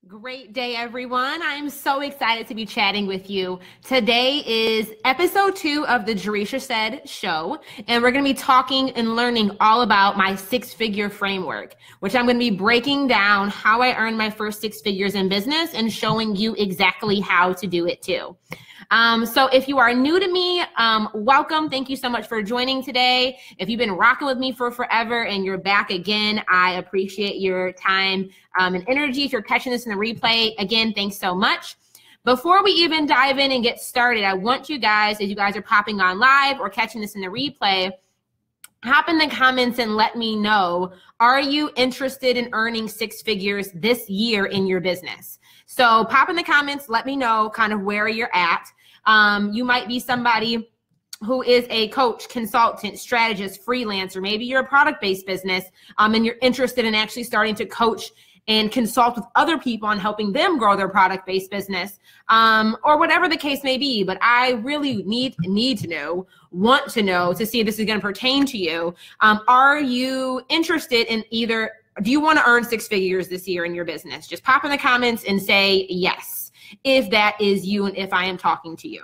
Great day, everyone. I'm so excited to be chatting with you. Today is episode 2 of the Jereshia Said show, and we're going to be talking and learning all about my 6-figure framework, which I'm going to be breaking down how I earned my first 6 figures in business and showing you exactly how to do it too. So if you are new to me, welcome. Thank you so much for joining today. If you've been rocking with me for forever and you're back again, I appreciate your time and energy. If you're catching this in the replay, again, thanks so much. Before we even dive in and get started, I want you guys, if you guys are popping on live or catching this in the replay, hop in the comments and let me know, are you interested in earning 6 figures this year in your business? So pop in the comments, let me know kind of where you're at. You might be somebody who is a coach, consultant, strategist, freelancer. Maybe you're a product-based business and you're interested in actually starting to coach and consult with other people on helping them grow their product-based business, or whatever the case may be. But I really need to know, want to know, to see if this is going to pertain to you. Are you interested in either, do you want to earn 6 figures this year in your business? Just pop in the comments and say yes, if that is you and if I am talking to you.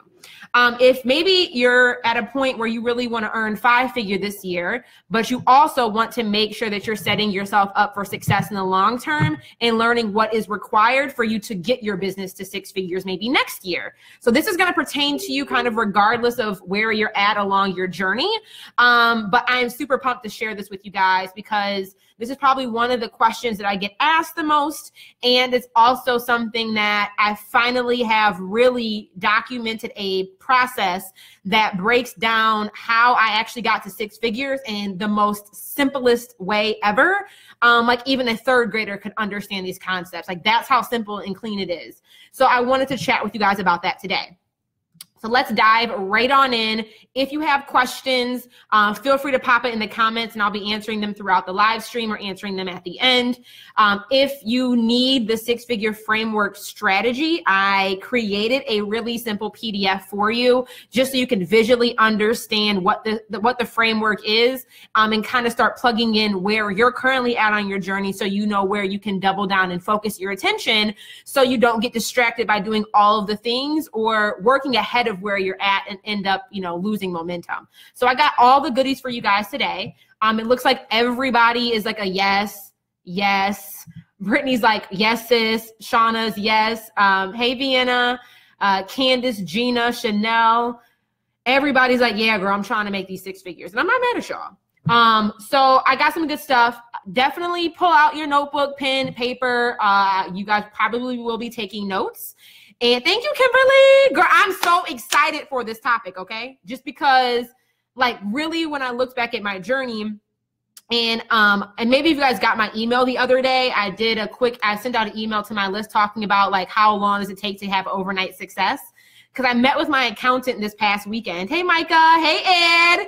If maybe you're at a point where you really want to earn 5-figure this year, but you also want to make sure that you're setting yourself up for success in the long term and learning what is required for you to get your business to 6 figures maybe next year. So this is going to pertain to you kind of regardless of where you're at along your journey. But I'm super pumped to share this with you guys because this is probably one of the questions that I get asked the most. And it's also something that I finally have really documented a process that breaks down how I actually got to 6 figures in the most simplest way ever. Like even a 3rd grader could understand these concepts. Like that's how simple and clean it is. So I wanted to chat with you guys about that today. So let's dive right on in. If you have questions, feel free to pop it in the comments and I'll be answering them throughout the live stream or answering them at the end. If you need the 6-figure framework strategy, I created a really simple PDF for you just so you can visually understand what the framework is and kind of start plugging in where you're currently at on your journey so you know where you can double down and focus your attention so you don't get distracted by doing all of the things or working ahead of where you're at and end up, losing momentum. So I got all the goodies for you guys today. It looks like everybody is like a yes, yes. Brittany's like, yes, sis. Shauna's yes. Hey, Vienna, Candace, Gina, Chanel. Everybody's like, yeah, girl, I'm trying to make these 6 figures. And I'm not mad at y'all. So I got some good stuff. Definitely pull out your notebook, pen, paper. You guys probably will be taking notes. And thank you, Kimberly. Girl, I'm so excited for this topic, okay? Just because, like, really when I looked back at my journey, and maybe if you guys got my email the other day, I sent out an email to my list talking about, like, how long does it take to have overnight success? Because I met with my accountant this past weekend. Hey, Micah. Hey, Ed.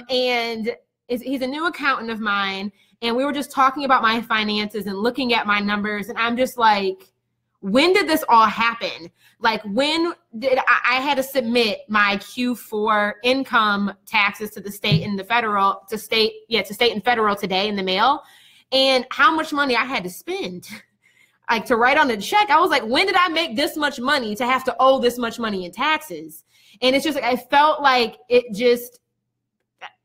And he's a new accountant of mine, and we were just talking about my finances and looking at my numbers, and I'm just like, when did this all happen? Like when did I had to submit my Q4 income taxes to the state and the federal, to state and federal today in the mail, and how much money I had to spend like to write on the check. I was like, when did I make this much money to have to owe this much money in taxes? And it's just like, I felt like it just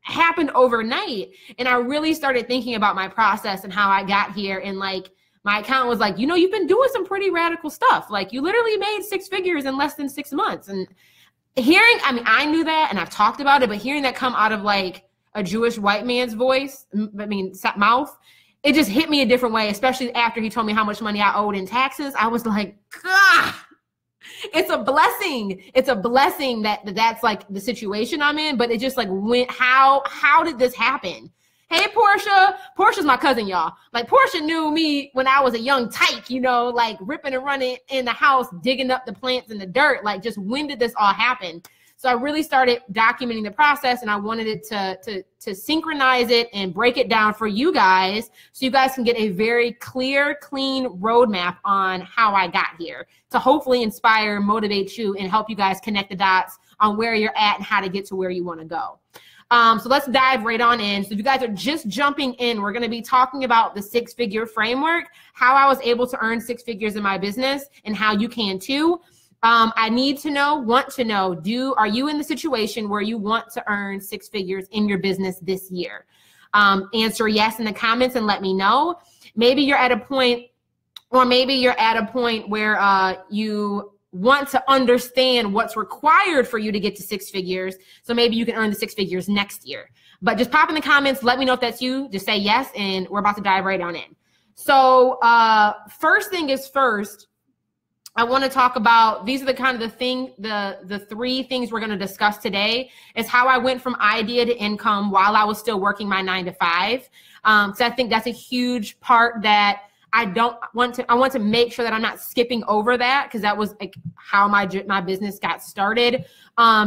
happened overnight. And I really started thinking about my process and how I got here. And like, my accountant was like, you've been doing some pretty radical stuff. Like you literally made 6 figures in less than 6 months. And I knew that and I've talked about it, but hearing that come out of like a Jewish white man's voice, mouth, it just hit me a different way, especially after he told me how much money I owed in taxes. I was like, God, it's a blessing. It's a blessing that's like the situation I'm in, but it just like how did this happen? Hey, Portia. Portia's my cousin, y'all. Like, Portia knew me when I was a young tyke, like ripping and running in the house, digging up the plants in the dirt. Like, just when did this all happen? So I really started documenting the process, and I wanted it to synchronize it and break it down for you guys so you guys can get a very clear, clean roadmap on how I got here to hopefully inspire, motivate you, and help you guys connect the dots on where you're at and how to get to where you want to go. So let's dive right on in. So if you guys are just jumping in, we're going to be talking about the six-figure framework, how I was able to earn six figures in my business, and how you can too. I need to know, want to know, are you in the situation where you want to earn six figures in your business this year? Answer yes in the comments and let me know. Maybe you're at a point, or maybe you're at a point where you want to understand what's required for you to get to six figures. So maybe you can earn the six figures next year. But just pop in the comments, let me know if that's you. Just say yes, and we're about to dive right on in. So first thing is first, I want to talk about, these are the three things we're going to discuss today, is how I went from idea to income while I was still working my 9 to 5. So I think that's a huge part that I want to make sure that I'm not skipping over that, because that was like how my business got started.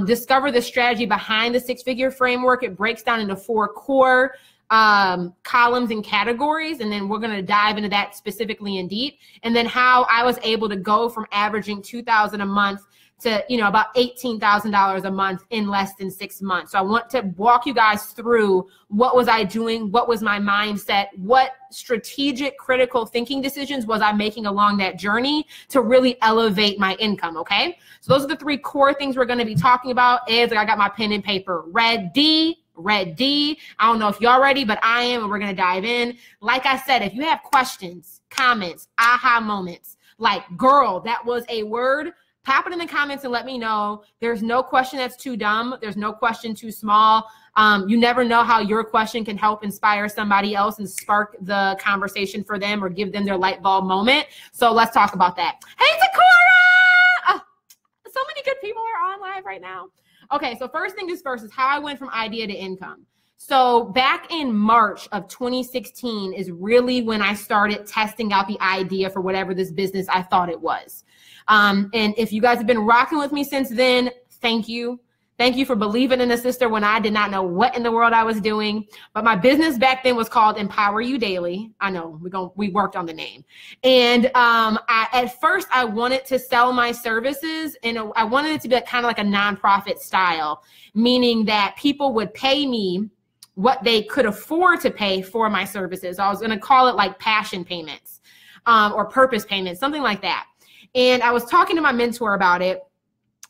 Discover the strategy behind the six-figure framework. It breaks down into 4 core columns and categories, and then we're going to dive into that specifically in deep, and then how I was able to go from averaging $2,000 a month to, about $18,000 a month in less than 6 months. So I want to walk you guys through, what was I doing? What was my mindset? What strategic critical thinking decisions was I making along that journey to really elevate my income? Okay. So those are the 3 core things we're going to be talking about. I got my pen and paper ready. I don't know if y'all ready, but I am, and we're going to dive in. Like I said, if you have questions, comments, aha moments, like, girl, that was a word, pop it in the comments and let me know. There's no question that's too dumb. There's no question too small. You never know how your question can help inspire somebody else and spark the conversation for them or give them their light bulb moment. So let's talk about that. Hey, Takora! So many good people are on live right now. Okay, so first thing is first is how I went from idea to income. So back in March of 2016 is really when I started testing out the idea for whatever this business I thought it was. And if you guys have been rocking with me since then, thank you. Thank you for believing in a sister when I did not know what in the world I was doing. But my business back then was called Empower You Daily. I know we worked on the name. And at first I wanted to sell my services, and I wanted it to be kind of like a nonprofit style, meaning that people would pay me what they could afford to pay for my services. I was going to call it like passion payments or purpose payments, something like that. And I was talking to my mentor about it.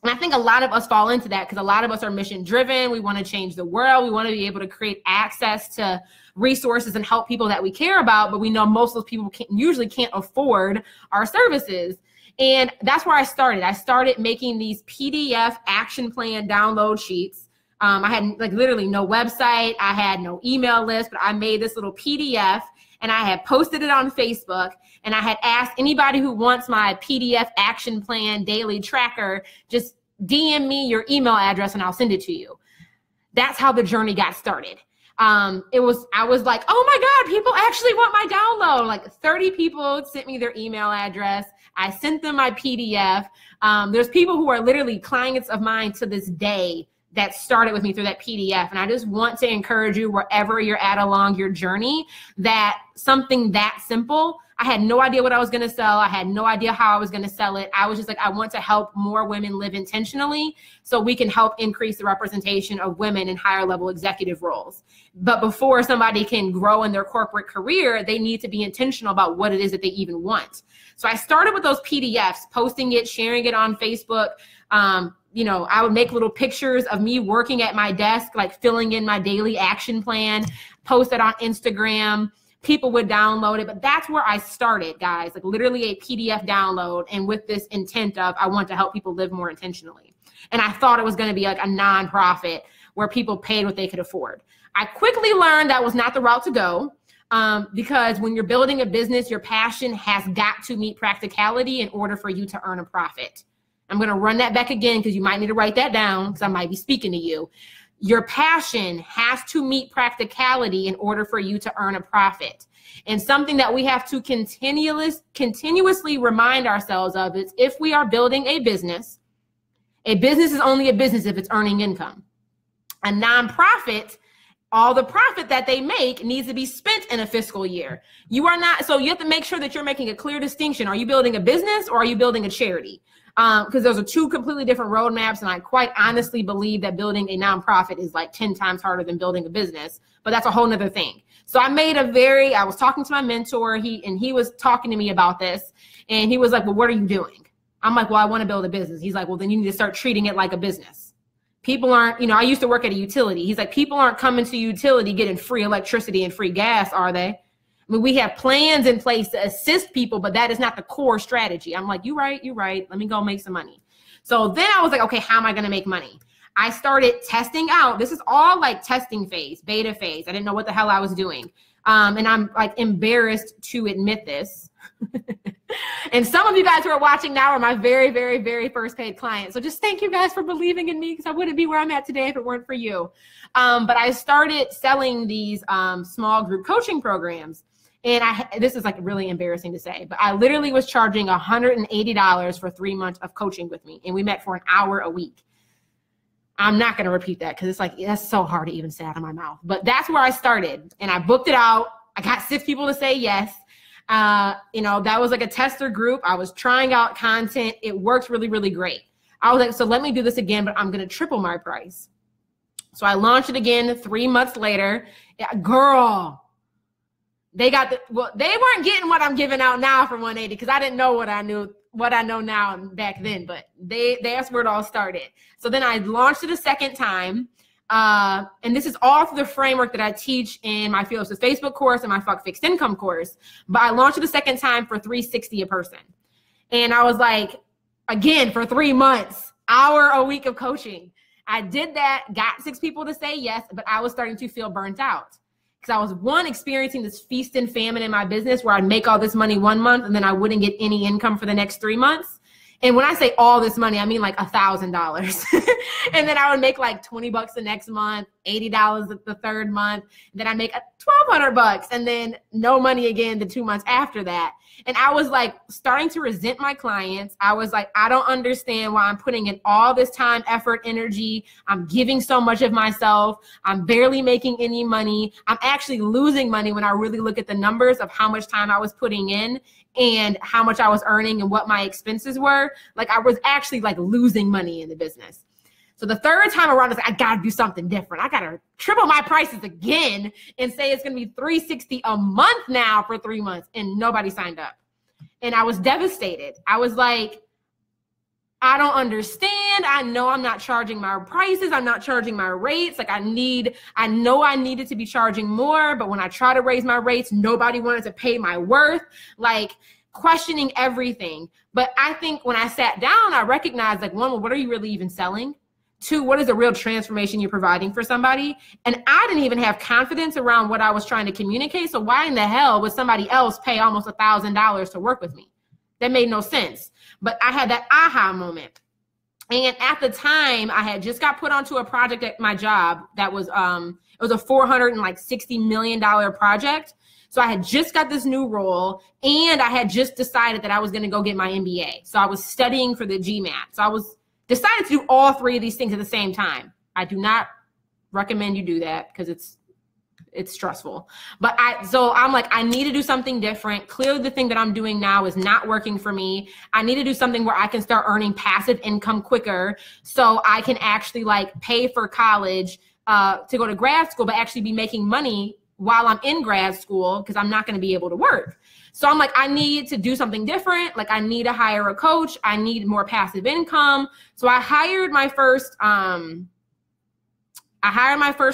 And I think a lot of us fall into that because a lot of us are mission driven. We want to change the world. We want to be able to create access to resources and help people that we care about. But we know most of those people usually can't afford our services. And that's where I started. I started making these PDF action plan download sheets. I had like literally no website. I had no email list, but I made this little PDF and I had posted it on Facebook. And I had asked anybody who wants my PDF action plan daily tracker, just DM me your email address and I'll send it to you. That's how the journey got started. I was like, oh my God, people actually want my download. Like 30 people sent me their email address. I sent them my PDF. There's people who are literally clients of mine to this day that started with me through that PDF. And I just want to encourage you, wherever you're at along your journey, that something that simple, I had no idea what I was going to sell. I had no idea how I was going to sell it. I was just like, I want to help more women live intentionally so we can help increase the representation of women in higher level executive roles. But before somebody can grow in their corporate career, they need to be intentional about what it is that they even want. So I started with those PDFs, posting it, sharing it on Facebook. I would make little pictures of me working at my desk, like filling in my daily action plan, post it on Instagram. People would download it, but that's where I started, guys, like literally a PDF download, and with this intent of I want to help people live more intentionally. And I thought it was going to be like a nonprofit where people paid what they could afford. I quickly learned that was not the route to go, because when you're building a business, your passion has got to meet practicality in order for you to earn a profit. I'm going to run that back again because you might need to write that down because I might be speaking to you. Your passion has to meet practicality in order for you to earn a profit. And something that we have to continuously remind ourselves of is if we are building a business is only a business if it's earning income. A nonprofit all the profit that they make needs to be spent in a fiscal year. You are not, so you have to make sure that you're making a clear distinction. Are you building a business or are you building a charity? Because those are two completely different roadmaps. And I quite honestly believe that building a nonprofit is like 10 times harder than building a business, but that's a whole nother thing. So I was talking to my mentor, he was talking to me about this, and he was like, well, what are you doing? I'm like, well, I want to build a business. He's like, well, then you need to start treating it like a business. People aren't, I used to work at a utility. He's like, people aren't coming to utility getting free electricity and free gas, are they? I mean, we have plans in place to assist people, but that is not the core strategy. I'm like, you're right. Let me go make some money. So then I was like, okay, how am I going to make money? I started testing out. This is all like testing phase, beta phase. I didn't know what the hell I was doing. And I'm like embarrassed to admit this. And some of you guys who are watching now are my very, very, very first paid clients. So just thank you guys for believing in me, because I wouldn't be where I'm at today if it weren't for you. But I started selling these small group coaching programs. And this is like really embarrassing to say, but I literally was charging $180 for 3 months of coaching with me. And we met for an hour a week. I'm not going to repeat that because it's like, that's so hard to even say out of my mouth. But that's where I started. And I booked it out. I got 6 people to say yes. That was like a tester group. I was trying out content. It worked really, really great. I was like, so let me do this again, but I'm going to triple my price. So I launched it again 3 months later. Yeah, girl, they weren't getting what I'm giving out now for 180 because I didn't know what I know now back then, but that's where it all started. So then I launched it a second time. And this is all through the framework that I teach in my Fearless with Facebook course and my Fuck Fixed Income course. But I launched it a second time for $360 a person. And I was like, again, for 3 months, hour a week of coaching. I did that, got 6 people to say yes, but I was starting to feel burnt out. Because I was experiencing this feast and famine in my business where I'd make all this money 1 month and then I wouldn't get any income for the next 3 months. And when I say all this money, I mean like $1,000. And then I would make like $20 the next month, $80 the third month. And then I make $1,200 and then no money again the 2 months after that. And I was like starting to resent my clients. I was like, I don't understand why I'm putting in all this time, effort, energy. I'm giving so much of myself. I'm barely making any money. I'm actually losing money when I really look at the numbers of how much time I was putting in and how much I was earning and what my expenses were. Like I was actually like losing money in the business. So the third time around, I was like, I gotta do something different. I gotta triple my prices again and say it's gonna be $360 a month now for 3 months, and nobody signed up. And I was devastated. I was like, I don't understand. I know I'm not charging my prices. I'm not charging my rates. Like I know I needed to be charging more, but when I try to raise my rates, nobody wanted to pay my worth, like questioning everything. But I think when I sat down, I recognized like, one, well, what are you really even selling? 2, what is the real transformation you're providing for somebody? And I didn't even have confidence around what I was trying to communicate. So why in the hell would somebody else pay almost $1,000 to work with me? That made no sense. But I had that aha moment. And at the time, I had just got put onto a project at my job that was, it was a $460 million project. So I had just got this new role and I had just decided that I was going to go get my MBA. So I was studying for the GMAT. So I decided to do all 3 of these things at the same time. I do not recommend you do that because it's stressful. But so I'm like, I need to do something different. Clearly the thing that I'm doing now is not working for me. I need to do something where I can start earning passive income quicker so I can actually like pay for college to go to grad school, but actually be making money while I'm in grad school because I'm not going to be able to work. So I'm like, I need to do something different. Like I need to hire a coach. I need more passive income. So I hired my first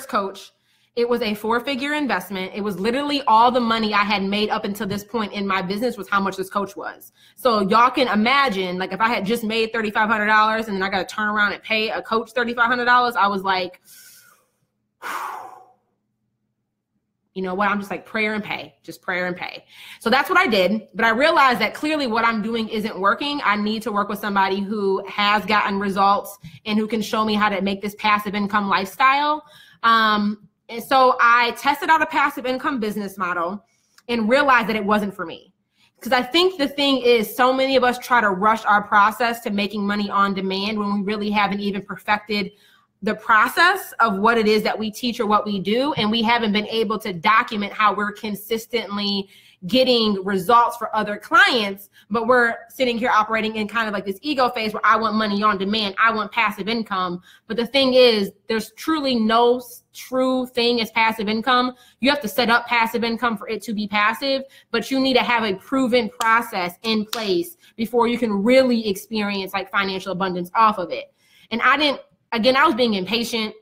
coach. It was a 4-figure investment. It was literally all the money I had made up until this point in my business was how much this coach was. So y'all can imagine, like if I had just made $3,500 and then I got to turn around and pay a coach $3,500, I was like, you know what? I'm just like prayer and pay, just prayer and pay. So that's what I did. But I realized that clearly what I'm doing isn't working. I need to work with somebody who has gotten results and who can show me how to make this passive income lifestyle. And so I tested out a passive income business model and realized that it wasn't for me. Because I think the thing is so many of us try to rush our process to making money on demand when we really haven't even perfected the process of what it is that we teach or what we do, and we haven't been able to document how we're consistently getting results for other clients, but we're sitting here operating in kind of like this ego phase where I want money on demand, I want passive income. But the thing is, there's truly no true thing as passive income. You have to set up passive income for it to be passive, but you need to have a proven process in place before you can really experience like financial abundance off of it. And I was being impatient,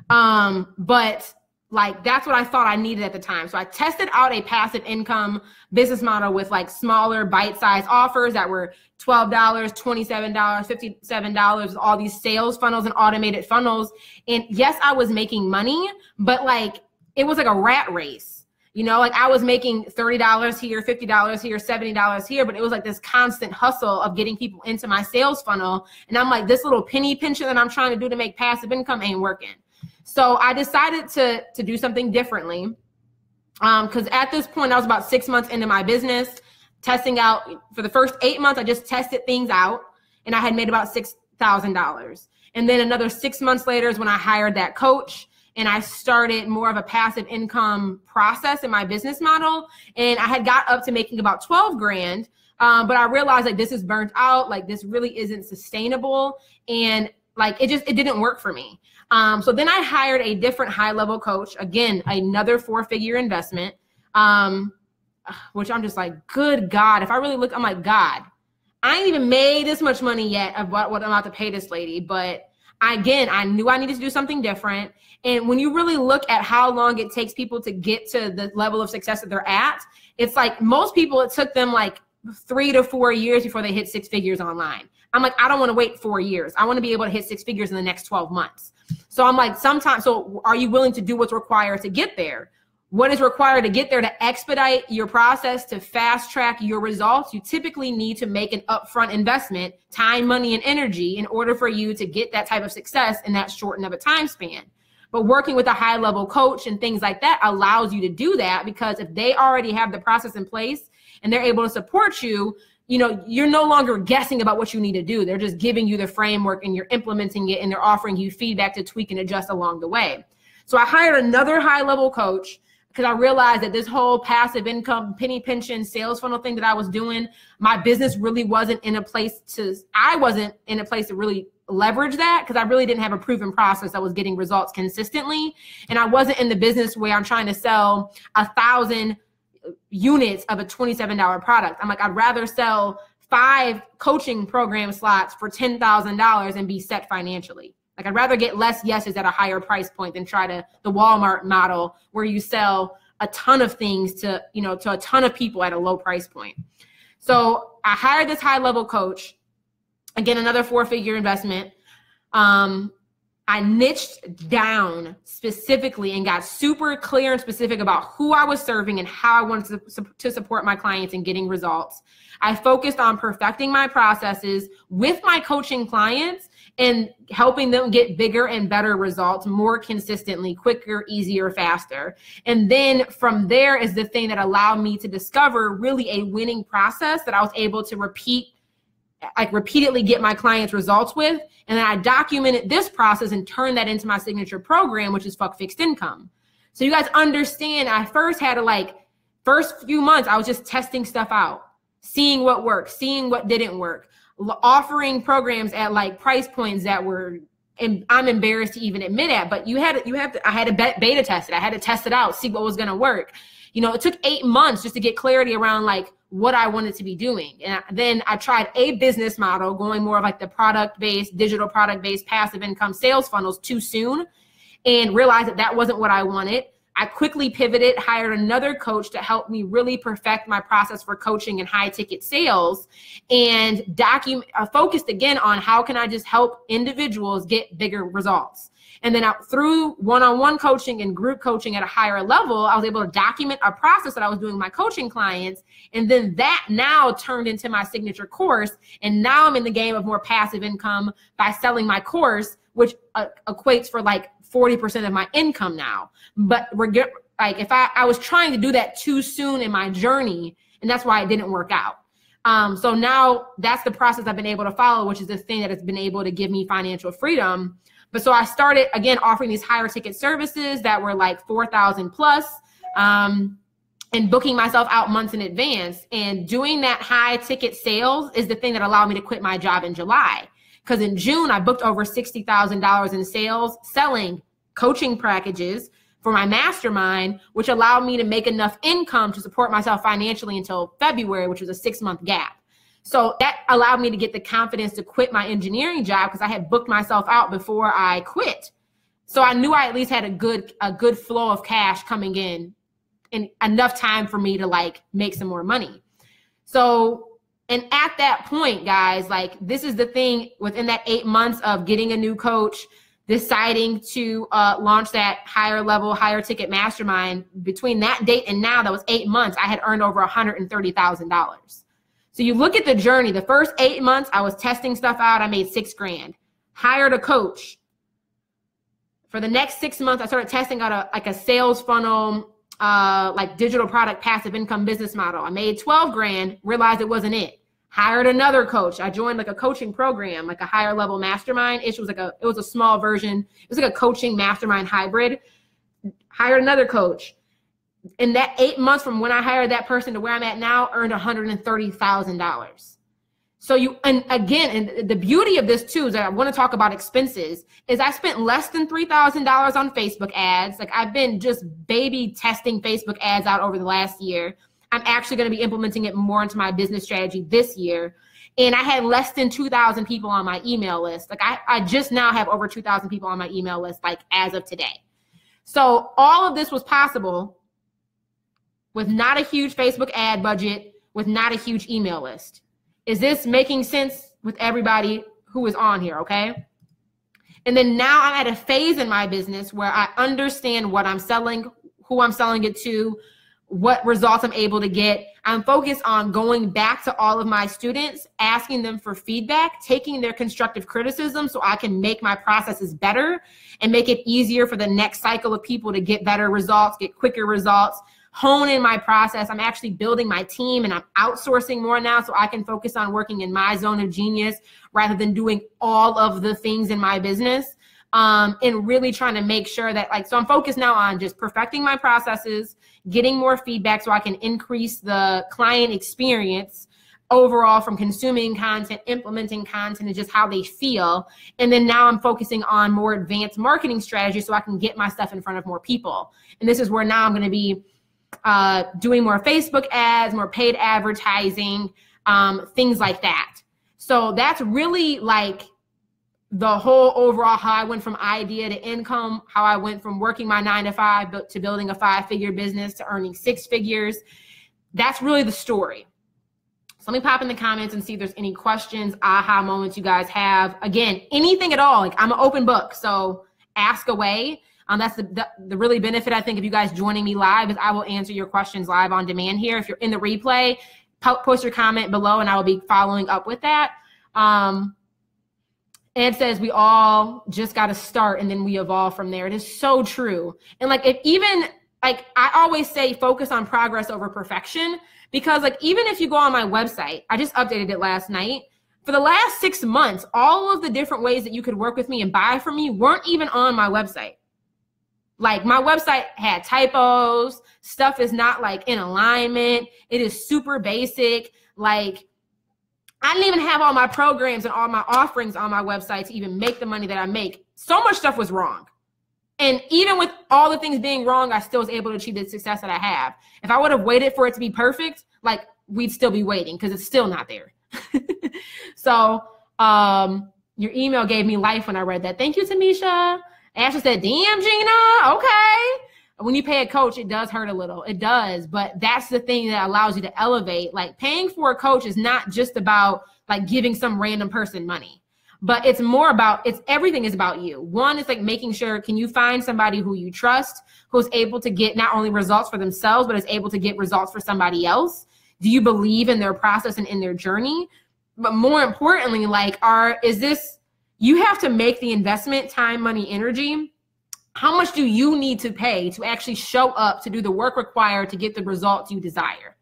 but like, that's what I thought I needed at the time. So I tested out a passive income business model with like smaller bite-sized offers that were $12, $27, $57, all these sales funnels and automated funnels. And yes, I was making money, but like, it was like a rat race. You know, like I was making $30 here, $50 here, $70 here, but it was like this constant hustle of getting people into my sales funnel. And I'm like, this little penny pincher that I'm trying to do to make passive income ain't working. So I decided to do something differently, because at this point I was about 6 months into my business, testing out. For the first 8 months, I just tested things out, and I had made about $6,000. And then another 6 months later is when I hired that coach, and I started more of a passive income process in my business model. And I had got up to making about 12 grand, but I realized like this is burnt out, like this really isn't sustainable, and like it didn't work for me. So then I hired a different high-level coach, again, another 4-figure investment, which I'm just like, good God. If I really look, I'm like, God, I ain't even made this much money yet of what I'm about to pay this lady. But again, I knew I needed to do something different. And when you really look at how long it takes people to get to the level of success that they're at, it's like most people, it took them like 3 to 4 years before they hit 6 figures online. I'm like, I don't want to wait 4 years. I want to be able to hit 6 figures in the next 12 months. So I'm like, so are you willing to do what's required to get there? What is required to get there to expedite your process, to fast track your results? You typically need to make an upfront investment, time, money, and energy in order for you to get that type of success in that short of a time span. But working with a high level coach and things like that allows you to do that, because if they already have the process in place and they're able to support you, you know, you're no longer guessing about what you need to do. They're just giving you the framework and you're implementing it, and they're offering you feedback to tweak and adjust along the way. So I hired another high-level coach because I realized that this whole passive income, penny pension, sales funnel thing that I was doing, my business really wasn't in a place to really leverage that, because I really didn't have a proven process that was getting results consistently. And I wasn't in the business where I'm trying to sell 1,000 units of a $27 product. I'm like, I'd rather sell 5 coaching program slots for $10,000 and be set financially. Like, I'd rather get less yeses at a higher price point than try the Walmart model where you sell a ton of things to a ton of people at a low price point. So I hired this high level coach, again, another 4-figure investment. I niched down specifically and got super clear and specific about who I was serving and how I wanted to support my clients in getting results. I focused on perfecting my processes with my coaching clients and helping them get bigger and better results more consistently, quicker, easier, faster. And then from there is the thing that allowed me to discover really a winning process that I was able to repeatedly get my clients results with. And then I documented this process and turned that into my signature program, which is Fuck Fixed Income. So you guys understand, I first had to first few months, I was just testing stuff out, seeing what worked, seeing what didn't work, offering programs at price points that were, and I'm embarrassed to even admit it, but I had to beta test it. I had to test it out, see what was going to work. It took 8 months just to get clarity around what I wanted to be doing. And then I tried a business model going more of the product-based, digital product-based, passive income sales funnels too soon, and realized that wasn't what I wanted. I quickly pivoted, hired another coach to help me really perfect my process for coaching and high ticket sales, and focused again on how can I just help individuals get bigger results. And then through one-on-one coaching and group coaching at a higher level, I was able to document a process that I was doing with my coaching clients. And then that now turned into my signature course. And now I'm in the game of more passive income by selling my course, which equates for 40% of my income now. But if I was trying to do that too soon in my journey, and that's why it didn't work out. So now that's the process I've been able to follow, which is the thing that has been able to give me financial freedom. But so I started, again, offering these higher ticket services that were like 4,000 plus, and booking myself out months in advance. And doing that high ticket sales is the thing that allowed me to quit my job in July. Because in June, I booked over $60,000 in sales selling coaching packages for my mastermind, which allowed me to make enough income to support myself financially until February, which was a 6-month gap. So that allowed me to get the confidence to quit my engineering job because I had booked myself out before I quit. So I knew I at least had a good flow of cash coming in and enough time for me to like make some more money. So, and at that point, guys, like this is the thing within that 8 months of getting a new coach, deciding to launch that higher level, higher ticket mastermind, between that date and now, that was 8 months, I had earned over $130,000. So you look at the journey, the first 8 months, I was testing stuff out. I made $6,000, hired a coach. For the next 6 months, I started testing out a sales funnel, like digital product, passive income business model. I made $12,000, realized it wasn't it. Hired another coach. I joined like a coaching program, like a higher level mastermind. It was a small version. It was like a coaching mastermind hybrid. Hired another coach. In that 8 months from when I hired that person to where I'm at now, earned $130,000. So and the beauty of this too is that I want to talk about expenses is I spent less than $3,000 on Facebook ads. Like I've been just baby testing Facebook ads out over the last year. I'm actually going to be implementing it more into my business strategy this year. And I had less than 2,000 people on my email list. Like I just now have over 2,000 people on my email list, like as of today. So all of this was possible with not a huge Facebook ad budget, with not a huge email list. Is this making sense with everybody who is on here, okay? And then now I'm at a phase in my business where I understand what I'm selling, who I'm selling it to, what results I'm able to get. I'm focused on going back to all of my students, asking them for feedback, taking their constructive criticism so I can make my processes better and make it easier for the next cycle of people to get better results, get quicker results, hone in my process. I'm actually building my team and I'm outsourcing more now so I can focus on working in my zone of genius rather than doing all of the things in my business. And really trying to make sure that so I'm focused now on just perfecting my processes, getting more feedback so I can increase the client experience overall from consuming content, implementing content, and just how they feel. And then now I'm focusing on more advanced marketing strategies so I can get my stuff in front of more people. And this is where now I'm going to be doing more Facebook ads, more paid advertising, things like that. So that's really like the whole overall how I went from idea to income, how I went from working my 9 to 5 to building a 5-figure business to earning 6 figures. That's really the story. So let me pop in the comments and see if there's any questions, aha moments you guys have. Again, anything at all. Like I'm an open book, so ask away. That's the really benefit, I think, of you guys joining me live is I will answer your questions live on demand here. If you're in the replay, post your comment below and I will be following up with that. Ed says we all just got to start and then we evolve from there. It is so true. And I always say focus on progress over perfection, because even if you go on my website, I just updated it last night. For the last 6 months, all of the different ways that you could work with me and buy from me weren't even on my website. Like my website had typos, stuff is not in alignment. It is super basic. I didn't even have all my programs and all my offerings on my website to even make the money that I make. So much stuff was wrong. And even with all the things being wrong, I still was able to achieve the success that I have. If I would have waited for it to be perfect, we'd still be waiting because it's still not there. So your email gave me life when I read that. Thank you, Tamisha. Ashley said, damn, Gina, okay. When you pay a coach, it does hurt a little. It does, but that's the thing that allows you to elevate. Paying for a coach is not just about giving some random person money, but it's more about, everything is about you. One is making sure, can you find somebody who you trust, who's able to get not only results for themselves, but is able to get results for somebody else? Do you believe in their process and in their journey? But more importantly, you have to make the investment, time, money, energy. How much do you need to pay to actually show up to do the work required to get the results you desire?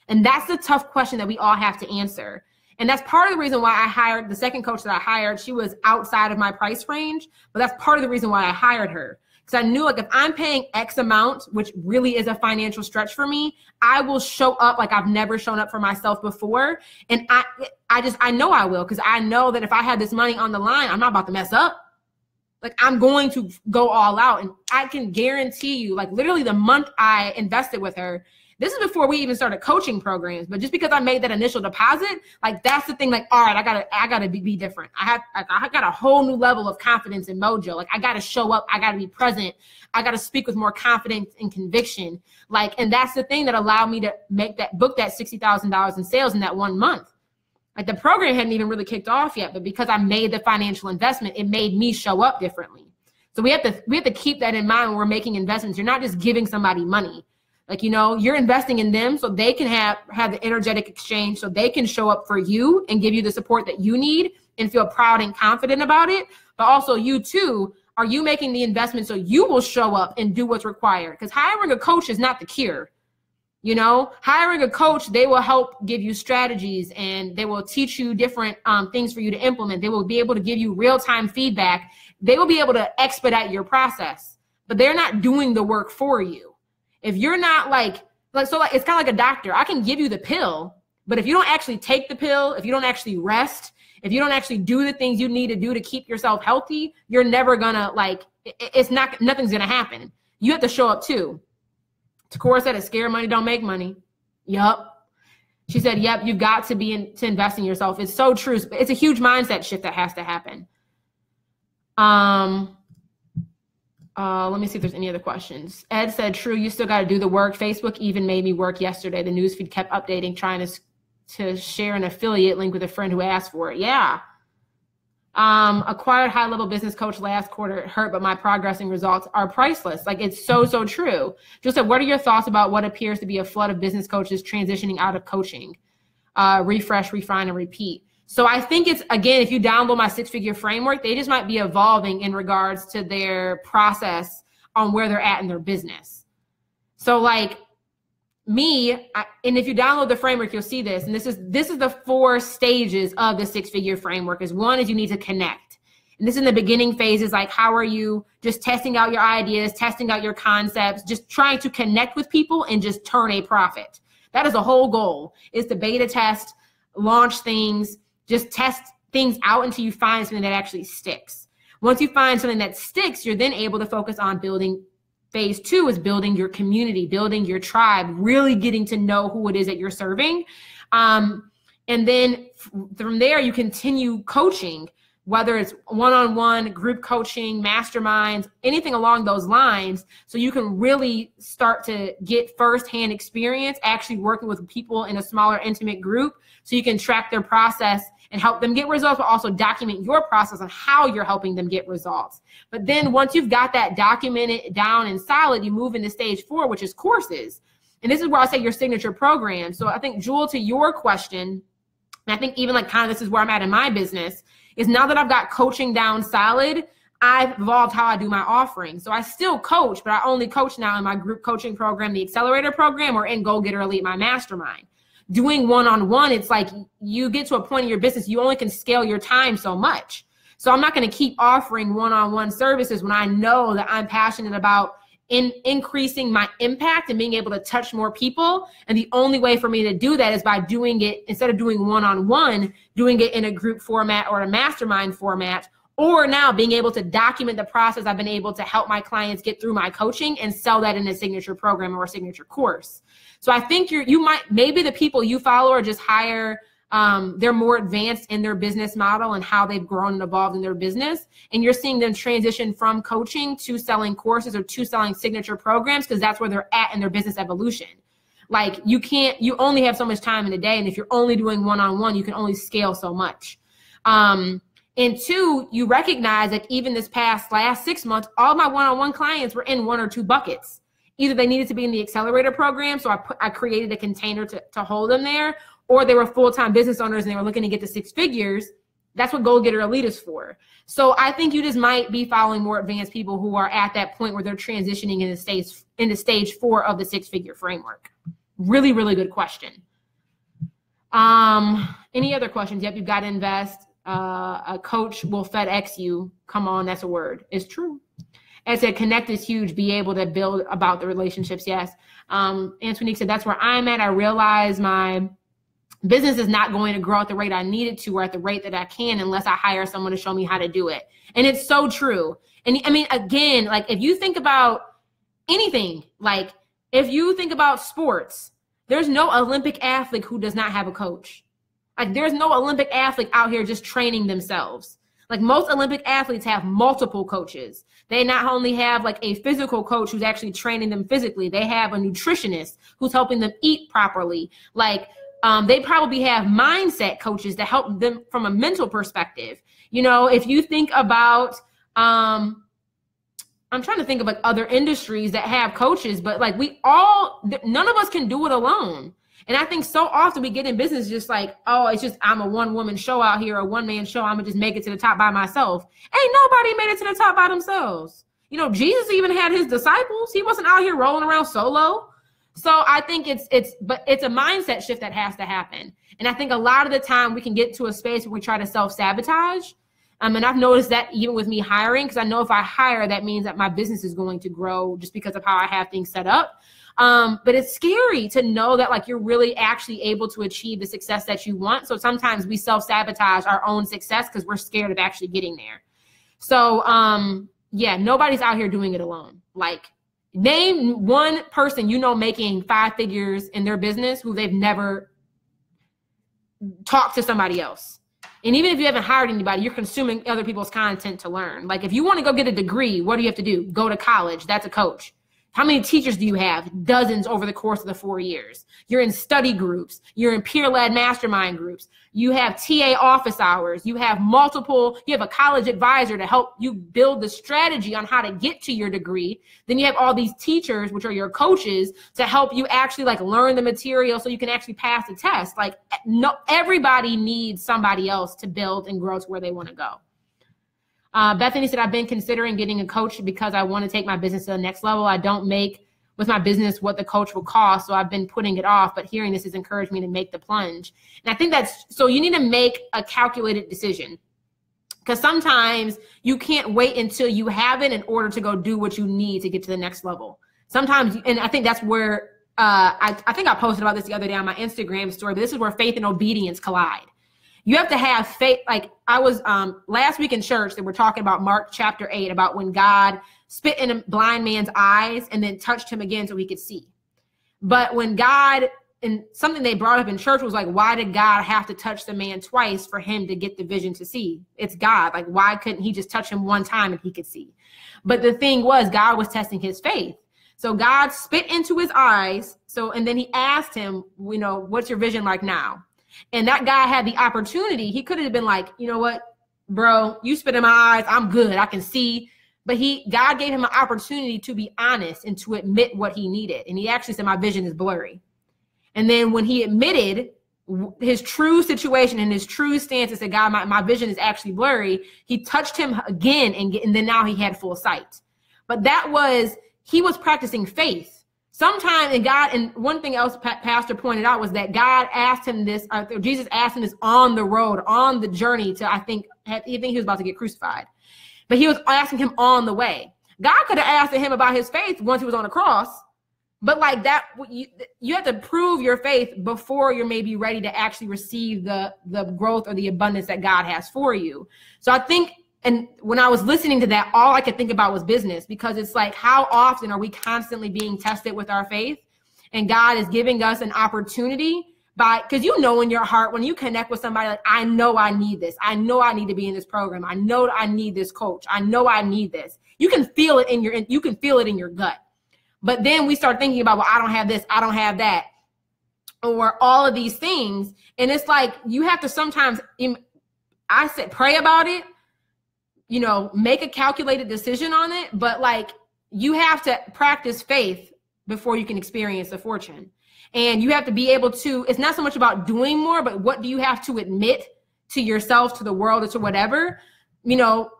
And that's the tough question that we all have to answer. And that's part of the reason why I hired the second coach that I hired. She was outside of my price range, but that's part of the reason why I hired her. Because I knew, like, if I'm paying X amount, which really is a financial stretch for me, I will show up like I've never shown up for myself before. And I know I will, because I know that if I have this money on the line, I'm not about to mess up. Like, I'm going to go all out. And I can guarantee you, like, literally the month I invested with her, this is before we even started coaching programs, but just because I made that initial deposit, like, that's the thing. Like, all right, I gotta be different. I got a whole new level of confidence and mojo. Like, I gotta show up. I gotta be present. I gotta speak with more confidence and conviction. Like, and that's the thing that allowed me to book that $60,000 in sales in that 1 month. Like, the program hadn't even really kicked off yet, but because I made the financial investment, it made me show up differently. So we have to keep that in mind when we're making investments. You're not just giving somebody money. Like, you know, you're investing in them so they can have the energetic exchange, so they can show up for you and give you the support that you need and feel proud and confident about it. But also, you too, are you making the investment so you will show up and do what's required? Because hiring a coach is not the cure. You know, hiring a coach, they will help give you strategies and they will teach you different things for you to implement. They will be able to give you real-time feedback. They will be able to expedite your process, but they're not doing the work for you. If you're not like it's kind of like a doctor. I can give you the pill, but if you don't actually take the pill, if you don't actually rest, if you don't actually do the things you need to do to keep yourself healthy, you're never gonna, like, nothing's gonna happen. You have to show up too. Takora said, "Scared money don't make money." Yup. She said, "Yep, you've got to to invest in yourself." It's so true. It's a huge mindset shift that has to happen. Let me see if there's any other questions. Ed said, "True, you still got to do the work. Facebook even made me work yesterday. The newsfeed kept updating, trying to share an affiliate link with a friend who asked for it." Yeah. Acquired high-level business coach last quarter. It hurt, but my progressing results are priceless. Like, it's so, so true. Just said, what are your thoughts about what appears to be a flood of business coaches transitioning out of coaching? Refresh, refine, and repeat. So I think it's, again, if you download my six-figure framework, they just might be evolving in regards to their process on where they're at in their business. So, like, and if you download the framework, you'll see this. And this is the 4 stages of the six-figure framework. One is you need to connect. And this in the beginning phases, like, how are you just testing out your ideas, testing out your concepts, just trying to connect with people and just turn a profit. That is the whole goal, is to beta test, launch things, just test things out until you find something that actually sticks. Once you find something that sticks, you're then able to focus on building. Phase 2 is building your community, building your tribe, really getting to know who it is that you're serving. And then from there, you continue coaching, whether it's one-on-one, group coaching, masterminds, anything along those lines, so you can really start to get firsthand experience actually working with people in a smaller, intimate group, so you can track their process and help them get results, but also document your process on how you're helping them get results. But then once you've got that documented down and solid, you move into stage 4, which is courses. And this is where I say your signature program. So I think, Jewel, to your question, and I think even like kind of this is where I'm at in my business, is now that I've got coaching down solid, I've evolved how I do my offering. So I still coach, but I only coach now in my group coaching program, the Accelerator program, or in Goal Getter Elite, my mastermind. Doing one-on-one, it's like you get to a point in your business, you only can scale your time so much. So I'm not going to keep offering one-on-one services when I know that I'm passionate about increasing my impact and being able to touch more people. And the only way for me to do that is by doing it, instead of doing one-on-one, doing it in a group format or a mastermind format, or now being able to document the process I've been able to help my clients get through my coaching and sell that in a signature program or a signature course. So I think maybe the people you follow are just higher, they're more advanced in their business model and how they've grown and evolved in their business. And you're seeing them transition from coaching to selling courses or to selling signature programs, because that's where they're at in their business evolution. Like, you only have so much time in a day. And if you're only doing one-on-one, you can only scale so much. And 2, you recognize that even this last 6 months, all my one-on-one clients were in 1 or 2 buckets. Either they needed to be in the Accelerator program, so I created a container to hold them there, or they were full-time business owners and they were looking to get to 6 figures. That's what Goal Getter Elite is for. So I think you just might be following more advanced people who are at that point where they're transitioning into stage 4 of the 6-figure framework. Really, really good question. Any other questions? Yep, you've got to invest. A coach will FedEx you. Come on, that's a word. It's true. As I said, connect is huge. Be able to build about the relationships. Yes. Antoinique said, that's where I'm at. I realize my business is not going to grow at the rate I need it to or at the rate that I can unless I hire someone to show me how to do it. And it's so true. And I mean, again, like if you think about anything, like if you think about sports, there's no Olympic athlete who does not have a coach. Like there's no Olympic athlete out here just training themselves. Like most Olympic athletes have multiple coaches. They not only have like a physical coach who's actually training them physically, they have a nutritionist who's helping them eat properly. Like they probably have mindset coaches to help them from a mental perspective. You know, if you think about, I'm trying to think of like other industries that have coaches, but like none of us can do it alone. And I think so often we get in business just like, oh, it's just I'm a one-woman show out here, a one-man show. I'm going to just make it to the top by myself. Ain't nobody made it to the top by themselves. You know, Jesus even had his disciples. He wasn't out here rolling around solo. So I think it's a mindset shift that has to happen. And I think a lot of the time we can get to a space where we try to self-sabotage. And I've noticed that even with me hiring, because I know if I hire, that means that my business is going to grow just because of how I have things set up. But it's scary to know that like you're really actually able to achieve the success that you want. So sometimes we self-sabotage our own success because we're scared of actually getting there. So yeah, nobody's out here doing it alone. Like name one person you know making 5 figures in their business who they've never talked to somebody else. And even if you haven't hired anybody, you're consuming other people's content to learn. Like if you want to go get a degree, what do you have to do? Go to college. That's a coach. How many teachers do you have? Dozens over the course of the 4 years. You're in study groups. You're in peer-led mastermind groups. You have TA office hours. You have a college advisor to help you build the strategy on how to get to your degree. Then you have all these teachers, which are your coaches, to help you actually like learn the material so you can actually pass the test. Like everybody needs somebody else to build and grow to where they want to go. Bethany said, I've been considering getting a coach because I want to take my business to the next level. I don't make with my business what the coach will cost, so I've been putting it off, but hearing this has encouraged me to make the plunge. And I think so you need to make a calculated decision because sometimes you can't wait until you have it in order to go do what you need to get to the next level. Sometimes, and I think that's where, I think I posted about this the other day on my Instagram story, but this is where faith and obedience collide. You have to have faith. Like I was last week in church, they were talking about Mark chapter 8, about when God spit in a blind man's eyes and then touched him again so he could see. But when God, and something they brought up in church was like, why did God have to touch the man twice for him to get the vision to see? It's God. Like, why couldn't he just touch him one time and he could see? But the thing was, God was testing his faith. So God spit into his eyes. And then he asked him, you know, what's your vision like now? And that guy had the opportunity. He could have been like, you know what, bro, you spit in my eyes. I'm good. I can see. But God gave him an opportunity to be honest and to admit what he needed. And he actually said, my vision is blurry. And then when he admitted his true situation and his true stance and said, God, my vision is actually blurry, he touched him again. And then now he had full sight. But he was practicing faith. Sometimes, and one thing else Pastor pointed out was that God asked him this, Jesus asked him this on the road, on the journey to, I think he was about to get crucified. But he was asking him on the way. God could have asked him about his faith once he was on the cross. But like that, you have to prove your faith before you're maybe ready to actually receive the growth or the abundance that God has for you. So I think, and when I was listening to that, all I could think about was business, because it's like, how often are we constantly being tested with our faith? And God is giving us an opportunity because you know in your heart, when you connect with somebody, like, I know I need this. I know I need to be in this program. I know I need this coach. I know I need this. You can feel it in your gut. But then we start thinking about, well, I don't have this. I don't have that. Or all of these things. And it's like, you have to sometimes, I said, pray about it. You know, make a calculated decision on it, but like you have to practice faith before you can experience the fortune. And you have to be able to, it's not so much about doing more, but what do you have to admit to yourself, to the world, or to whatever, you know,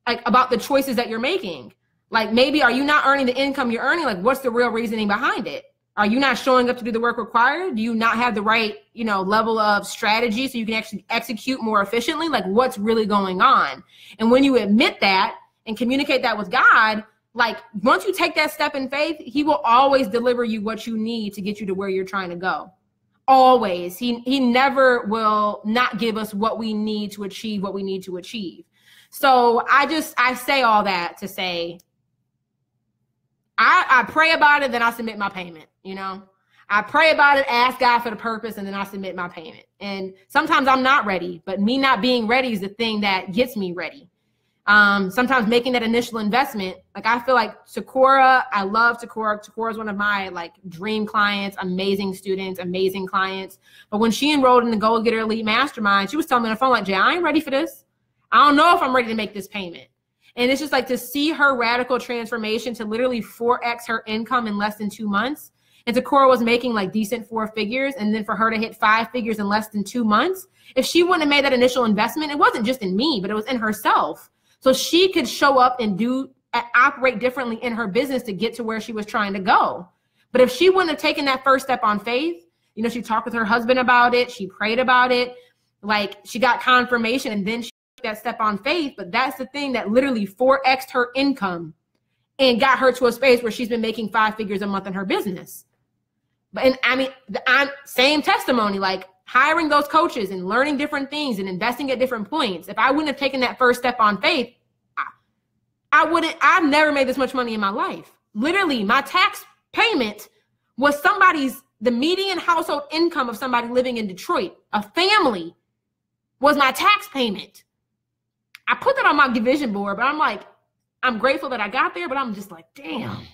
like about the choices that you're making. Like maybe are you not earning the income you're earning? Like what's the real reasoning behind it? Are you not showing up to do the work required? Do you not have the right, level of strategy so you can actually execute more efficiently? Like, what's really going on? And when you admit that and communicate that with God, like, once you take that step in faith, he will always deliver you what you need to get you to where you're trying to go. Always. He never will not give us what we need to achieve what we need to achieve. So I say all that to say, I pray about it, then I submit my payment, I pray about it, ask God for the purpose, and then I submit my payment. And sometimes I'm not ready, but me not being ready is the thing that gets me ready. Sometimes making that initial investment, like I feel like Takora, I love Takora. Takora is one of my dream clients, amazing students, amazing clients. But when she enrolled in the Go Getter Elite Mastermind, she was telling me on the phone, like, Jay, I ain't ready for this. I don't know if I'm ready to make this payment. And it's just like to see her radical transformation to literally 4x her income in less than 2 months. And Takora was making decent 4 figures. And then for her to hit 5 figures in less than 2 months, if she wouldn't have made that initial investment, it wasn't just in me, but it was in herself. So she could show up and operate differently in her business to get to where she was trying to go. But if she wouldn't have taken that first step on faith, she talked with her husband about it. She prayed about it. She got confirmation, and then she that step on faith. But that's the thing that literally 4x'd her income and got her to a space where she's been making 5 figures a month in her business. But I'm same testimony, hiring those coaches and learning different things and investing at different points. If I wouldn't have taken that first step on faith, I've never made this much money in my life. Literally, my tax payment was the median household income of somebody living in Detroit, a family, was my tax payment. I put that on my division board, but I'm grateful that I got there, but I'm just like, damn.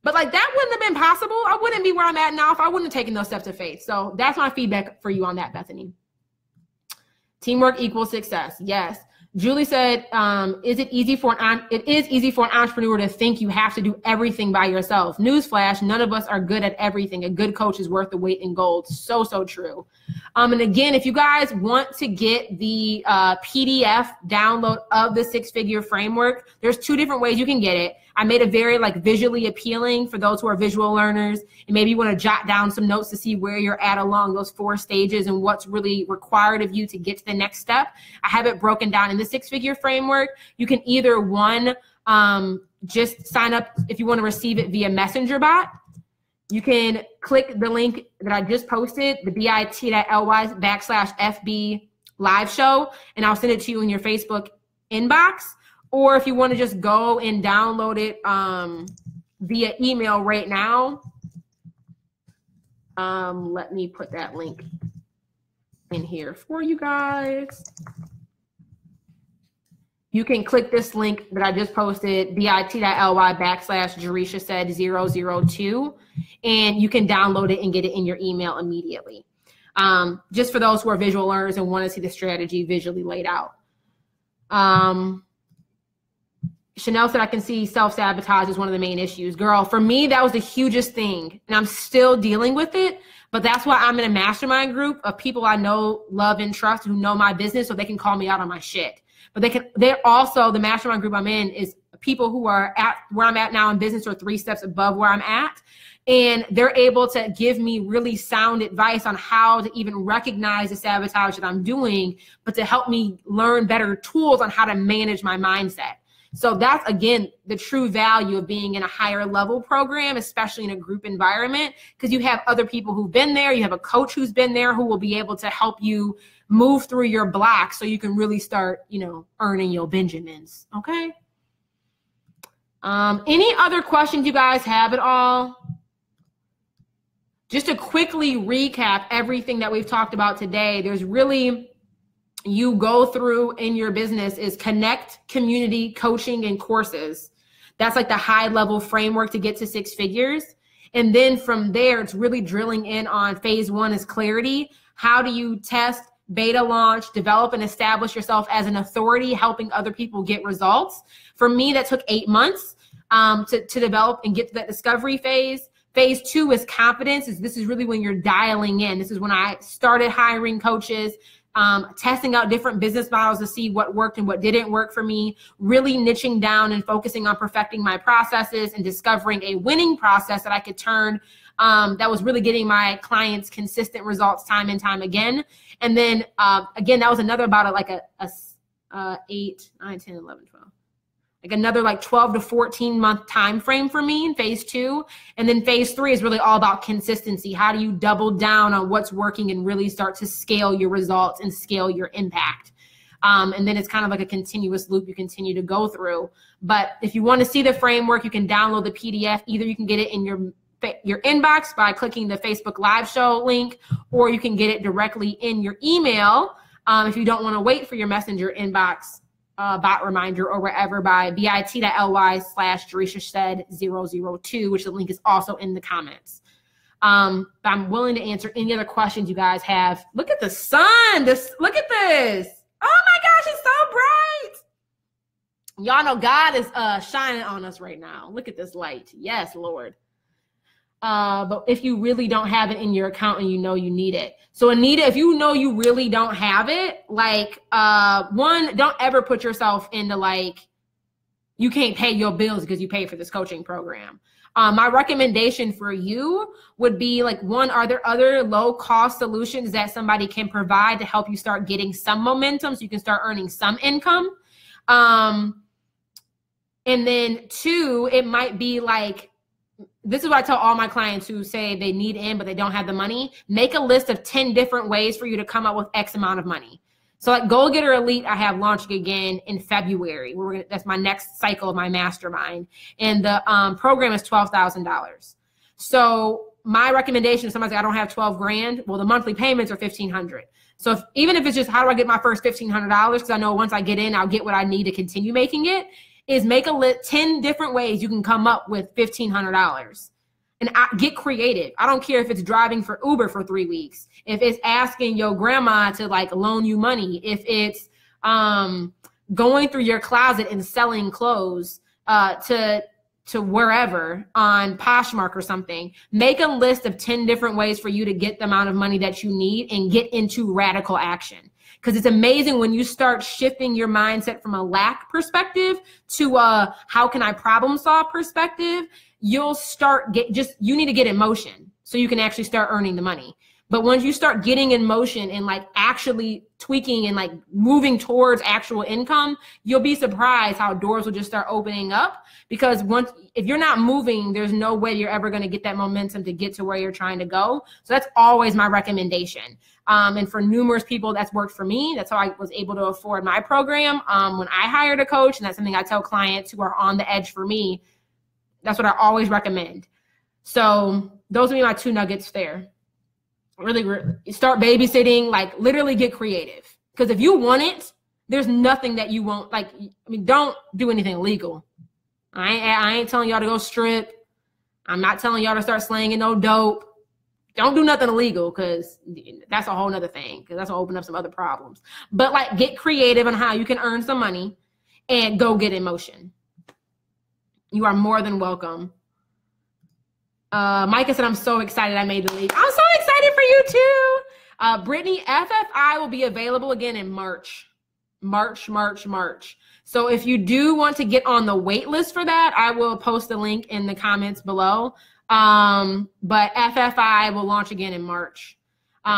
But that wouldn't have been possible. I wouldn't be where I'm at now if I wouldn't have taken those steps of faith. So that's my feedback for you on that, Bethany. Teamwork equals success. Yes. Julie said, it is easy for an entrepreneur to think you have to do everything by yourself. Newsflash, none of us are good at everything. A good coach is worth the weight in gold. So, so true. And again, if you guys want to get the PDF download of the 6-figure framework, there's 2 different ways you can get it. I made it very visually appealing for those who are visual learners, and maybe you want to jot down some notes to see where you're at along those 4 stages and what's really required of you to get to the next step. I have it broken down in the 6-figure framework. You can either just sign up if you want to receive it via Messenger bot. You can click the link that I just posted, the bit.ly/FB live show, and I'll send it to you in your Facebook inbox. Or if you want to just go and download it via email right now, let me put that link in here for you guys. You can click this link that I just posted, bit.ly/Jereshia said 002, and you can download it and get it in your email immediately. Just for those who are visual learners and want to see the strategy visually laid out. Chanel said, I can see self-sabotage is one of the main issues. Girl, for me, that was the hugest thing. And I'm still dealing with it. But that's why I'm in a mastermind group of people I know, love, and trust who know my business so they can call me out on my shit. But they're also, the mastermind group I'm in is people who are at where I'm at now in business or 3 steps above where I'm at. And they're able to give me really sound advice on how to even recognize the sabotage that I'm doing, but to help me learn better tools on how to manage my mindset. So that's, again, the true value of being in a higher level program, especially in a group environment, because you have other people who've been there. You have a coach who's been there who will be able to help you move through your blocks so you can really start, earning your Benjamins. Okay. Any other questions you guys have at all? Just to quickly recap everything that we've talked about today, there's really, you go through in your business is connect, community, coaching, and courses. That's the high level framework to get to 6 figures. And then from there, it's really drilling in on phase 1 is clarity. How do you test, beta launch, develop, and establish yourself as an authority, helping other people get results? For me, that took 8 months to develop and get to that discovery phase. Phase 2 is confidence. This is really when you're dialing in. This is when I started hiring coaches, testing out different business models to see what worked and what didn't work for me, really niching down and focusing on perfecting my processes and discovering a winning process that I could turn that was really getting my clients consistent results time and time again. And then again, that was another about like a 8, 9, 10, 11, 12. Like another like 12 to 14 month time frame for me in phase 2. And then phase 3 is really all about consistency. How do you double down on what's working and really start to scale your results and scale your impact? And then it's kind of like a continuous loop you continue to go through. But if you want to see the framework, you can download the PDF. Either you can get it in your inbox by clicking the Facebook Live show link, or you can get it directly in your email if you don't want to wait for your messenger inbox bot reminder or wherever by bit.ly/Jereshia002, which the link is also in the comments. I'm willing to answer any other questions you guys have. Look at the sun. Look at this. Oh my gosh, it's so bright. Y'all know God is shining on us right now. Look at this light. Yes, Lord. But if you really don't have it in your account and you know you need it. So Anita, if you know you really don't have it, like, one, don't ever put yourself into like, you can't pay your bills because you pay for this coaching program. My recommendation for you would be like, one, are there other low cost solutions that somebody can provide to help you start getting some momentum so you can start earning some income? And then 2, it might be like, this is what I tell all my clients who say they need in, but they don't have the money. Make a list of 10 different ways for you to come up with X amount of money. So like Goal Getter Elite, I have launching again in February. That's my next cycle of my mastermind. And the program is $12,000. So my recommendation is somebody's like, I don't have 12 grand. Well, the monthly payments are $1,500. So even if it's just, how do I get my first $1,500? Because I know once I get in, I'll get what I need to continue making it. Is make a list, 10 different ways you can come up with $1,500 and get creative. I don't care if it's driving for Uber for 3 weeks, if it's asking your grandma to like loan you money, if it's going through your closet and selling clothes to wherever on Poshmark or something. Make a list of 10 different ways for you to get the amount of money that you need and get into radical action. Because it's amazing when you start shifting your mindset from a lack perspective to a how can I problem solve perspective, you'll start you need to get in motion so you can actually start earning the money. But once you start getting in motion and like actually tweaking and like moving towards actual income, you'll be surprised how doors will just start opening up. Because if you're not moving, there's no way you're ever going to get that momentum to get to where you're trying to go. So that's always my recommendation. And for numerous people, that's worked for me. That's how I was able to afford my program when I hired a coach. And that's something I tell clients who are on the edge for me. That's what I always recommend. So those would be my 2 nuggets there. Really start babysitting, like literally get creative. Because if you want it, there's nothing that you won't, like, I mean, don't do anything illegal. I ain't telling y'all to go strip. I'm not telling y'all to start slanging no dope. Don't do nothing illegal, because that's a whole nother thing, because that's gonna open up some other problems. But like, get creative on how you can earn some money and go get in motion. You are more than welcome. Micah said, I'm so excited I made the leap. I'm so excited for you too. Brittany, FFI will be available again in March. So if you do want to get on the wait list for that, I will post the link in the comments below. But FFI will launch again in March.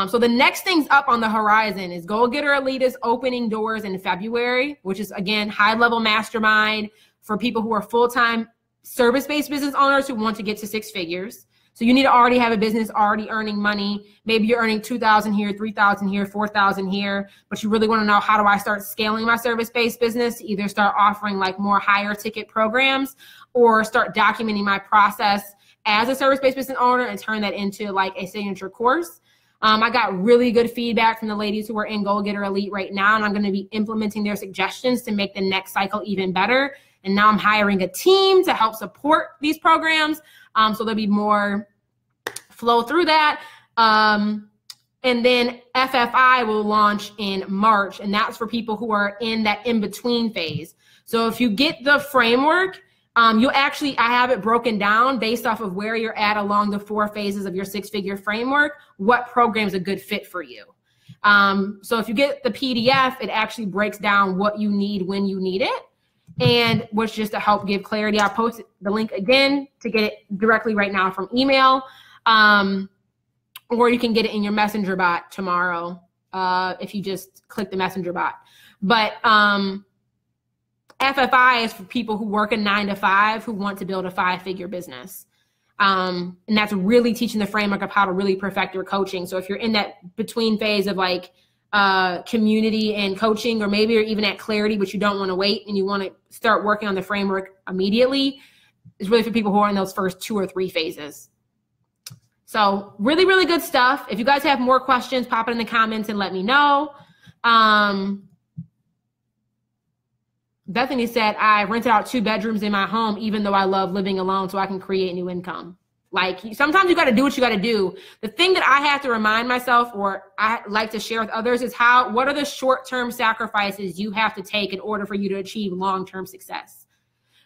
So the next thing's up on the horizon is Goal Getter Elite is opening doors in February, which is, again, high-level mastermind for people who are full-time service-based business owners who want to get to 6 figures. So you need to already have a business already earning money. Maybe you're earning 2,000 here, 3,000 here, 4,000 here, but you really want to know, how do I start scaling my service-based business? Either start offering like more higher ticket programs or start documenting my process as a service-based business owner and turn that into like a signature course. I got really good feedback from the ladies who are in Goal Getter Elite right now, and I'm going to be implementing their suggestions to make the next cycle even better. And now I'm hiring a team to help support these programs. So there'll be more flow through that. And then FFI will launch in March, and that's for people who are in that in-between phase. So if you get the framework, I have it broken down based off of where you're at along the 4 phases of your 6-figure framework, what program is a good fit for you. So if you get the PDF, it actually breaks down what you need when you need it. And which just to help give clarity, I'll post the link again to get it directly right now from email. Or you can get it in your messenger bot tomorrow if you just click the messenger bot. But FFI is for people who work a 9 to 5 who want to build a 5-figure business. And that's really teaching the framework of how to really perfect your coaching. So if you're in that between phase of like community and coaching, or maybe you're even at clarity, but you don't want to wait and you want to start working on the framework immediately, it's really for people who are in those first 2 or 3 phases. So really, really good stuff. If you guys have more questions, pop it in the comments and let me know. Bethany said, I rented out 2 bedrooms in my home, even though I love living alone, so I can create new income. Like, sometimes you got to do what you got to do. The thing that I have to remind myself, or I like to share with others, is what are the short-term sacrifices you have to take in order for you to achieve long-term success?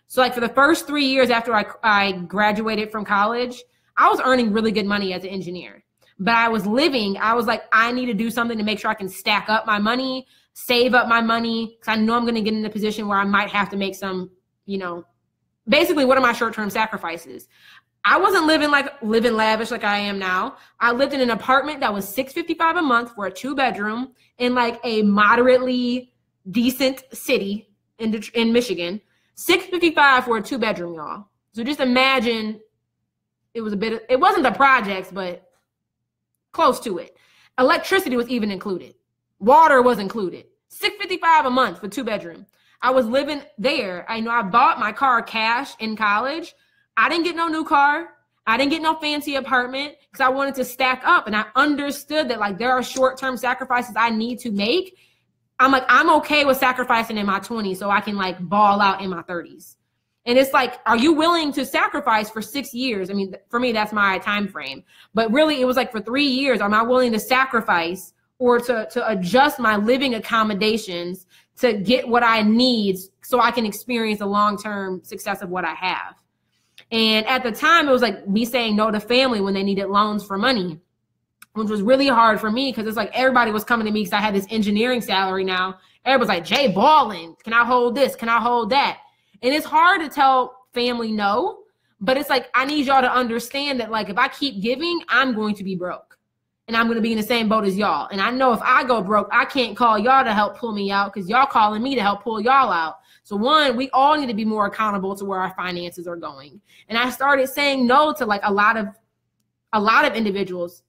So like for the first 3 years after I graduated from college, I was earning really good money as an engineer, but I was like, I need to do something to make sure I can stack up my money, save up my money, because I know I'm going to get in a position where I might have to make some, basically, what are my short-term sacrifices? I wasn't living lavish like I am now. I lived in an apartment that was $655 a month for a 2-bedroom in like a moderately decent city in Michigan. $655 for a 2-bedroom, y'all. So just imagine it wasn't the projects, but close to it. Electricity was even included. Water was included. $655 a month for 2-bedroom. I was living there. I bought my car cash in college. I didn't get no new car. I didn't get no fancy apartment because I wanted to stack up. And I understood that like there are short-term sacrifices I need to make. I'm like, I'm okay with sacrificing in my 20s so I can like ball out in my 30s. And it's like, are you willing to sacrifice for 6 years? I mean, for me, that's my time frame. But really, it was like for 3 years, am I willing to sacrifice or to adjust my living accommodations to get what I need so I can experience the long-term success of what I have? And at the time, it was like me saying no to family when they needed loans for money, which was really hard for me because it's like everybody was coming to me because I had this engineering salary now. Everybody's like, Jay, balling. Can I hold this? Can I hold that? And it's hard to tell family no, but it's like, I need y'all to understand that like, if I keep giving, I'm going to be broke and I'm going to be in the same boat as y'all. And I know if I go broke, I can't call y'all to help pull me out because y'all calling me to help pull y'all out. So one, we all need to be more accountable to where our finances are going. And I started saying no to like a lot of individuals,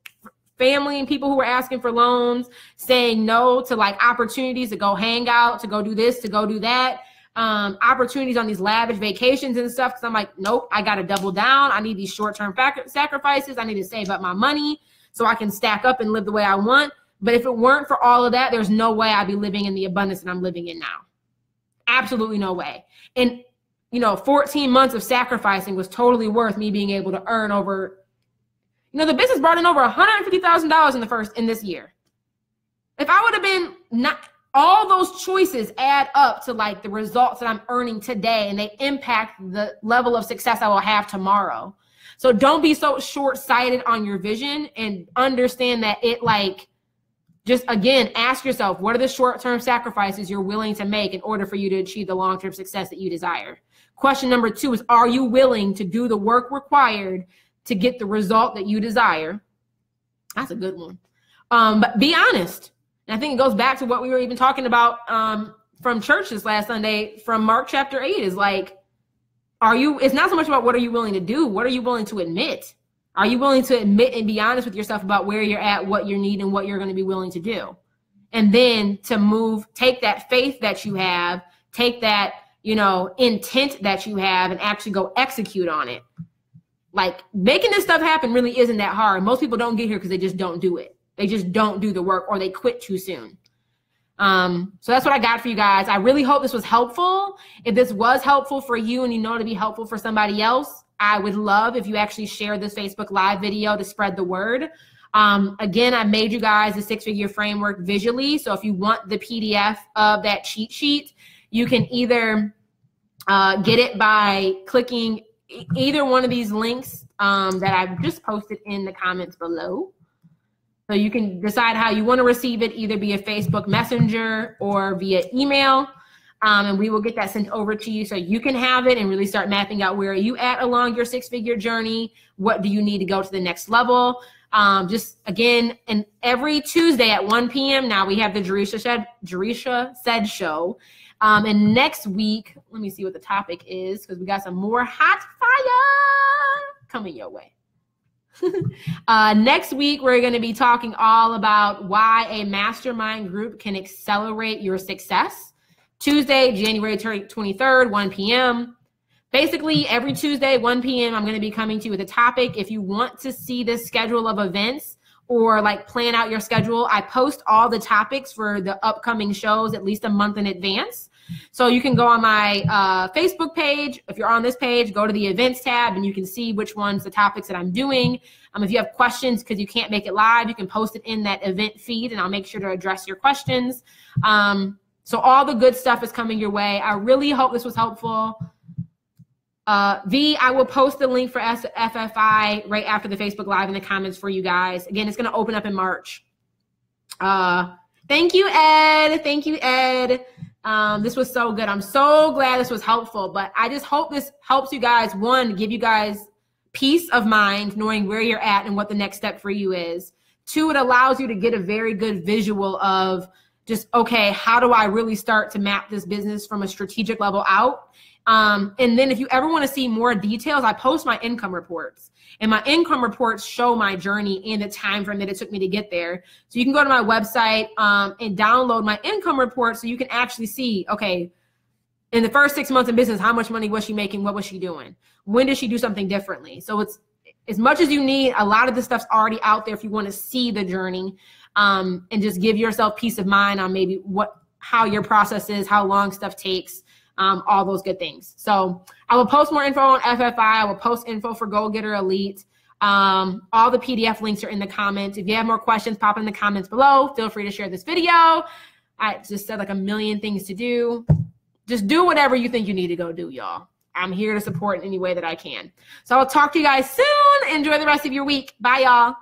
family and people who were asking for loans, saying no to like opportunities to go hang out, to go do this, to go do that. Opportunities on these lavish vacations and stuff. Cause I'm like, nope, I got to double down. I need these short-term sacrifices. I need to save up my money so I can stack up and live the way I want. But if it weren't for all of that, there's no way I'd be living in the abundance that I'm living in now. Absolutely no way. And 14 months of sacrificing was totally worth me being able to earn over, the business brought in over $150,000 in this year. If I would have been all those choices add up to like the results that I'm earning today, and they impact the level of success I will have tomorrow. So don't be so short-sighted on your vision, and understand that it like, just again, ask yourself, what are the short-term sacrifices you're willing to make in order for you to achieve the long-term success that you desire? Question number 2 is, are you willing to do the work required to get the result that you desire? That's a good one. But be honest. And I think it goes back to what we were even talking about from church this last Sunday from Mark chapter 8 is like, it's not so much about what are you willing to do? What are you willing to admit? Are you willing to admit and be honest with yourself about where you're at, what you need, and what you're going to be willing to do? And then to take that faith that you have, take that, intent that you have, and actually go execute on it. Like, making this stuff happen really isn't that hard. Most people don't get here because they just don't do it. They just don't do the work, or they quit too soon. So that's what I got for you guys. I really hope this was helpful. If this was helpful for you and to be helpful for somebody else, I would love if you actually share this Facebook Live video to spread the word. Again, I made you guys the 6-figure framework visually. So if you want the PDF of that cheat sheet, you can either get it by clicking either one of these links that I've just posted in the comments below. So you can decide how you want to receive it, either via Facebook Messenger or via email. And we will get that sent over to you so you can have it and really start mapping out where are you at along your six-figure journey. What do you need to go to the next level? Just again, and every Tuesday at 1 p.m. now we have the Jereshia Said show. And next week, let me see what the topic is because we got some more hot fire coming your way. Next week, we're going to be talking all about why a mastermind group can accelerate your success. Tuesday, January 23rd, 1 p.m. Basically, every Tuesday, 1 p.m., I'm going to be coming to you with a topic. If you want to see the schedule of events or like plan out your schedule, I post all the topics for the upcoming shows at least a month in advance. So you can go on my Facebook page. If you're on this page, go to the events tab and you can see which ones the topics that I'm doing. If you have questions because you can't make it live, you can post it in that event feed and I'll make sure to address your questions. So all the good stuff is coming your way. I really hope this was helpful. I will post the link for FFI right after the Facebook Live in the comments for you guys. Again, it's going to open up in March. Thank you, Ed. Thank you, Ed. This was so good. I'm so glad this was helpful, but I just hope this helps you guys, one, give you guys peace of mind knowing where you're at and what the next step for you is. Two, it allows you to get a very good visual of just, okay, how do I really start to map this business from a strategic level out? And then if you ever want to see more details, I post my income reports. And my income reports show my journey and the time frame that it took me to get there. So you can go to my website and download my income report so you can actually see, okay, in the first 6 months of business, how much money was she making? What was she doing? When did she do something differently? So it's as much as you need, a lot of this stuff's already out there if you want to see the journey. And just give yourself peace of mind on maybe how your process is, how long stuff takes, all those good things. So I will post more info on FFI. I will post info for Goal Getter Elite. All the PDF links are in the comments. If you have more questions, pop in the comments below. Feel free to share this video. I just said like a million things to do. Just do whatever you think you need to go do, y'all. I'm here to support in any way that I can. So I'll talk to you guys soon. Enjoy the rest of your week. Bye, y'all.